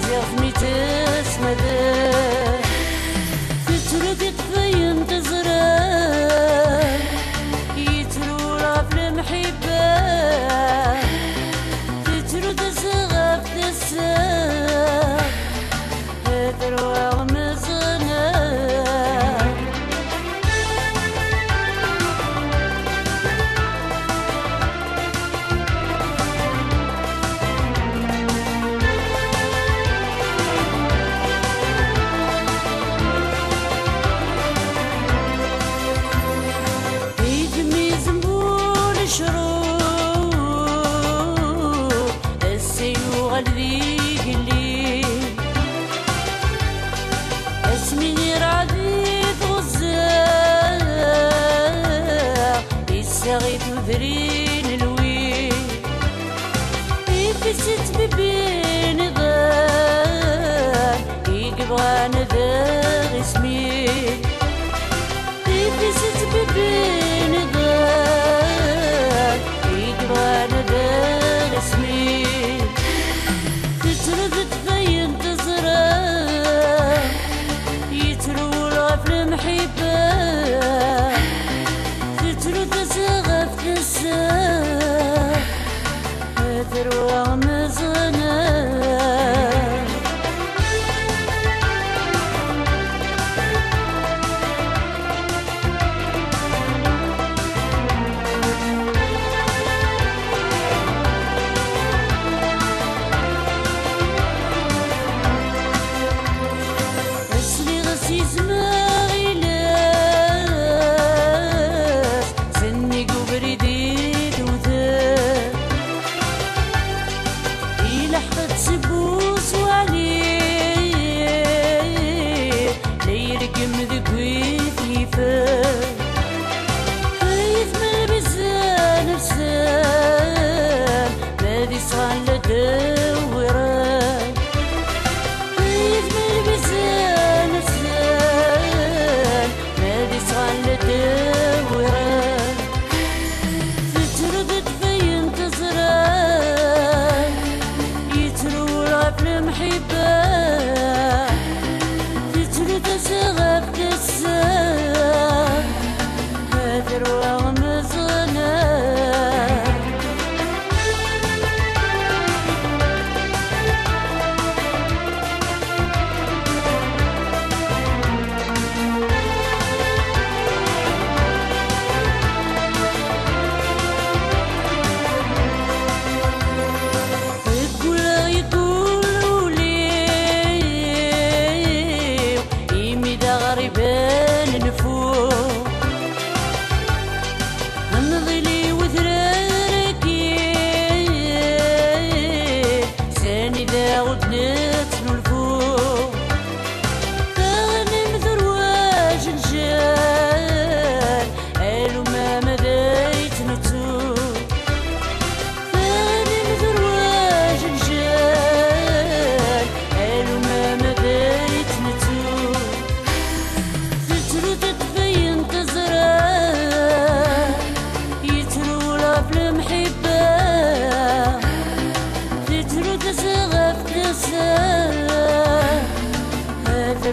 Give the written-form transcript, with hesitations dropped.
زيغني تسمده تترد تفين تزرع يترورا في المحبة تترد زغف تساق تروى مزنا غيث ذرين الويل يفسد ببين ضال يقبغان ذا اسمي يفسد ببين ضال يقبغان ذا اسمي تترد تبين تزرع يترولها في المحبة تروى مزنا أسلي غسي زماغي لاس سني قبردي تسبوس وعليه ليرقم ذكوي ثيفان حيث ما بزان نفسان بادي صان لدوران حيث ما بزان نفسان بادي صان لدوران تترد تبين تزرع في المحبة تترد زغف تساق تروى مزنا زغف تسا هذا